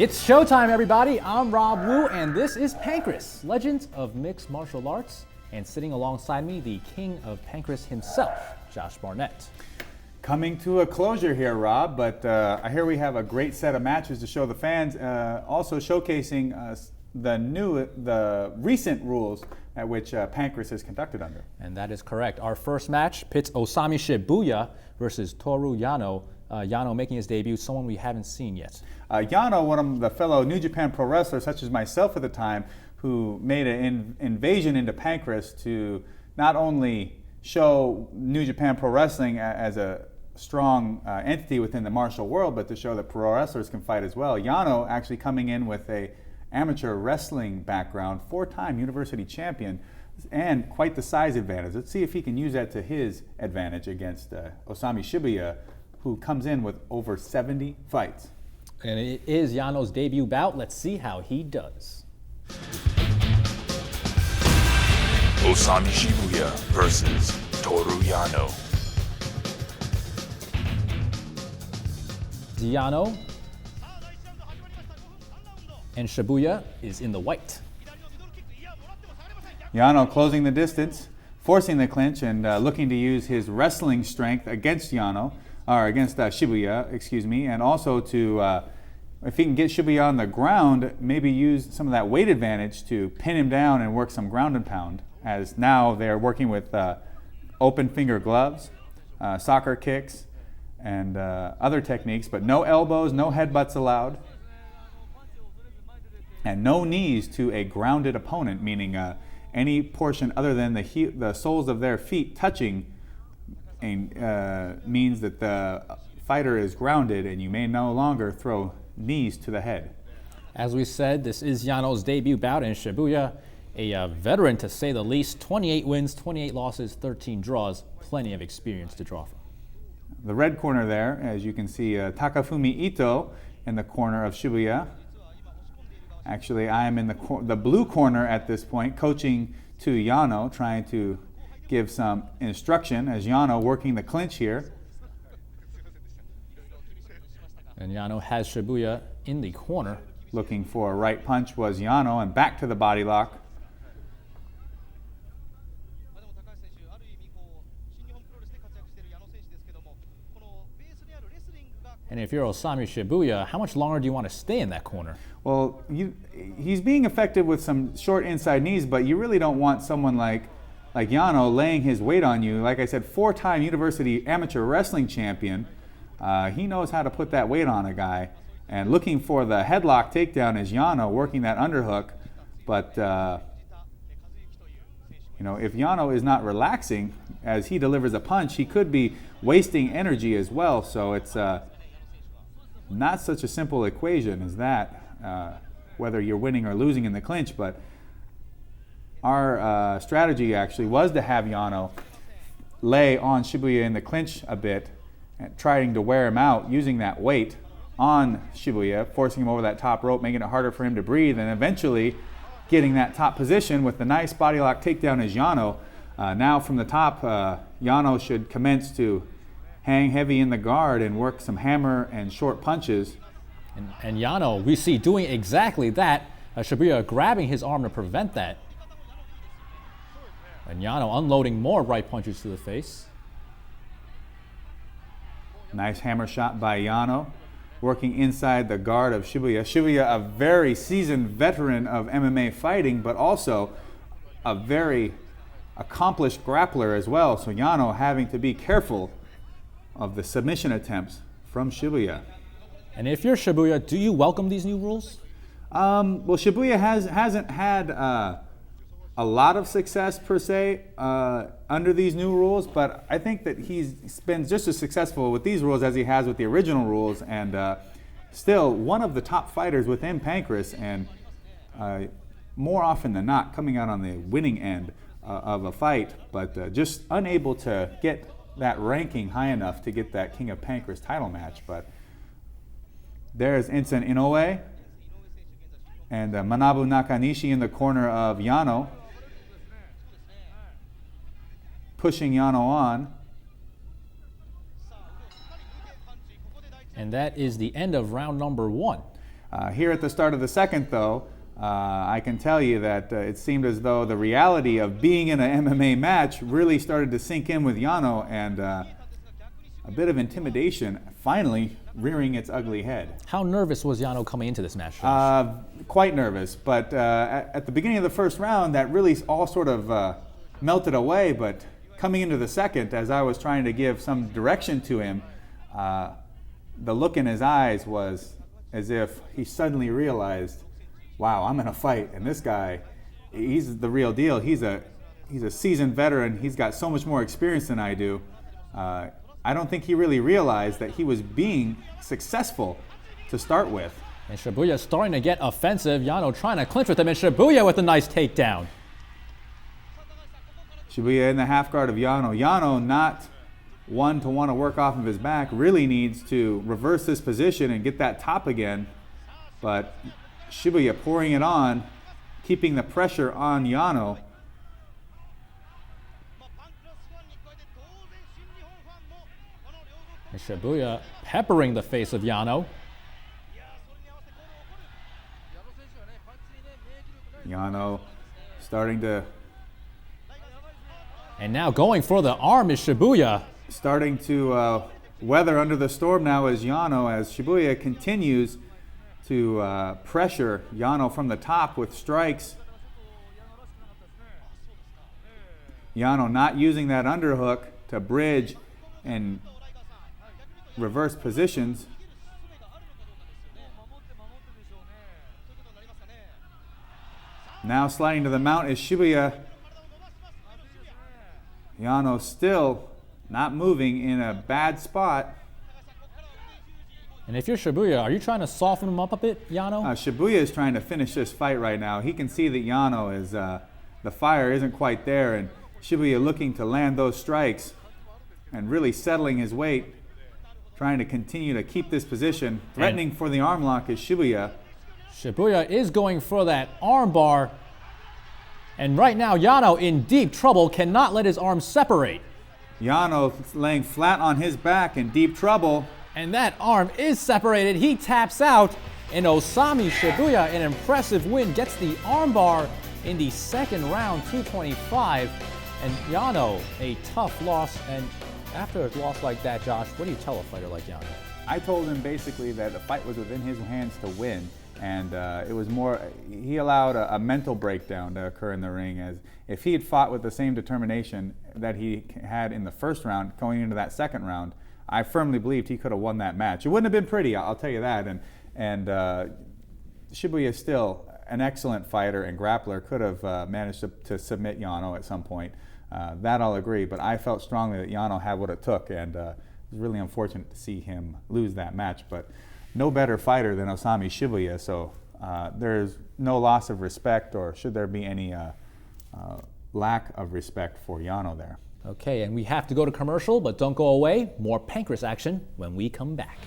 It's showtime, everybody. I'm Rob Wu, and this is Pancrace, Legends of Mixed Martial Arts. And sitting alongside me, the king of Pancrace himself, Josh Barnett. Coming to a closure here, Rob, but I hear we have a great set of matches to show the fans, also showcasing the recent rules at which Pancrace is conducted under. And that is correct. Our first match pits Osami Shibuya versus Toru Yano. Yano making his debut, someone we haven't seen yet. Yano, one of the fellow New Japan pro wrestlers, such as myself at the time, who made an invasion into Pancrace to not only show New Japan Pro Wrestling as a strong entity within the martial world, but to show that pro wrestlers can fight as well. Yano actually coming in with a amateur wrestling background, 4-time university champion, and quite the size advantage. Let's see if he can use that to his advantage against Osami Shibuya, who comes in with over 70 fights. And it is Yano's debut bout. Let's see how he does. Osami Shibuya versus Toru Yano. Yano and Shibuya is in the white. Yano closing the distance, forcing the clinch, and looking to use his wrestling strength against Shibuya, excuse me, and also to, if he can get Shibuya on the ground, maybe use some of that weight advantage to pin him down and work some ground and pound, as now they're working with open finger gloves, soccer kicks, and other techniques, but no elbows, no headbutts allowed, and no knees to a grounded opponent, meaning any portion other than the soles of their feet touching means that the fighter is grounded and you may no longer throw knees to the head. As we said, this is Yano's debut bout, and Shibuya, a veteran to say the least, 28 wins, 28 losses, 13 draws, plenty of experience to draw from. The red corner there, as you can see, Takafumi Ito in the corner of Shibuya. Actually, I am in the blue corner at this point, coaching to Yano, trying to give some instruction as Yano working the clinch here. And Yano has Shibuya in the corner. Looking for a right punch was Yano, and back to the body lock. And if you're Osami Shibuya, how much longer do you want to stay in that corner? Well, he's being effective with some short inside knees, but you really don't want someone like Yano laying his weight on you. Like I said, 4-time university amateur wrestling champion. He knows how to put that weight on a guy. And looking for the headlock takedown is Yano working that underhook. But, if Yano is not relaxing as he delivers a punch, he could be wasting energy as well. So it's not such a simple equation as that, whether you're winning or losing in the clinch. But our strategy actually was to have Yano lay on Shibuya in the clinch a bit, and trying to wear him out using that weight on Shibuya, forcing him over that top rope, making it harder for him to breathe, and eventually getting that top position with the nice body lock takedown as Yano. Now from the top, Yano should commence to hang heavy in the guard and work some hammer and short punches. And Yano, we see doing exactly that. Shibuya grabbing his arm to prevent that. And Yano unloading more right punches to the face. Nice hammer shot by Yano, working inside the guard of Shibuya. Shibuya, a very seasoned veteran of MMA fighting, but also a very accomplished grappler as well. So Yano having to be careful of the submission attempts from Shibuya. And if you're Shibuya, do you welcome these new rules? Well, Shibuya hasn't had a lot of success per se under these new rules, but I think that he's been just as successful with these rules as he has with the original rules, and still one of the top fighters within Pancrace, and more often than not coming out on the winning end of a fight, but just unable to get that ranking high enough to get that King of Pancrace title match. But there's Ensign Inoue and Manabu Nakanishi in the corner of Yano, pushing Yano on. And that is the end of round number one. Here at the start of the second, though, I can tell you that it seemed as though the reality of being in an MMA match really started to sink in with Yano, and a bit of intimidation finally rearing its ugly head. How nervous was Yano coming into this match? Quite nervous, but at the beginning of the first round, that really all sort of melted away. But coming into the second, as I was trying to give some direction to him, the look in his eyes was as if he suddenly realized, wow, I'm in a fight, and this guy, he's the real deal. He's a seasoned veteran. He's got so much more experience than I do. I don't think he really realized that he was being successful to start with. And Shibuya starting to get offensive. Yano trying to clinch with him, and Shibuya with a nice takedown. Shibuya in the half guard of Yano. Yano, not one to want to work off of his back, really needs to reverse this position and get that top again. But Shibuya pouring it on, keeping the pressure on Yano. And Shibuya peppering the face of Yano. Yano starting to... And now going for the arm is Shibuya. Starting to weather under the storm now is Yano, as Shibuya continues to pressure Yano from the top with strikes. Yano not using that underhook to bridge and reverse positions. Now sliding to the mount is Shibuya. Yano still not moving, in a bad spot. And if you're Shibuya, are you trying to soften him up a bit, Yano? Shibuya is trying to finish this fight right now. He can see that Yano is, the fire isn't quite there, and Shibuya looking to land those strikes and really settling his weight, trying to continue to keep this position. Threatening for the arm lock is Shibuya. Shibuya is going for that arm bar. And right now, Yano in deep trouble, cannot let his arms separate. Yano laying flat on his back in deep trouble. And that arm is separated. He taps out. And Osami Shibuya, an impressive win, gets the arm bar in the second round, 225. And Yano, a tough loss. And after a loss like that, Josh, what do you tell a fighter like Yano? I told him basically that the fight was within his hands to win. And it was more, he allowed a mental breakdown to occur in the ring, as if he had fought with the same determination that he had in the first round going into that second round, I firmly believed he could have won that match. It wouldn't have been pretty, I'll tell you that. And Shibuya is still an excellent fighter and grappler, could have managed to submit Yano at some point. That I'll agree, but I felt strongly that Yano had what it took, and it was really unfortunate to see him lose that match. But no better fighter than Osami Shibuya, so there's no loss of respect, or should there be any lack of respect for Yano there. Okay, and we have to go to commercial, but don't go away. More Pancrace action when we come back.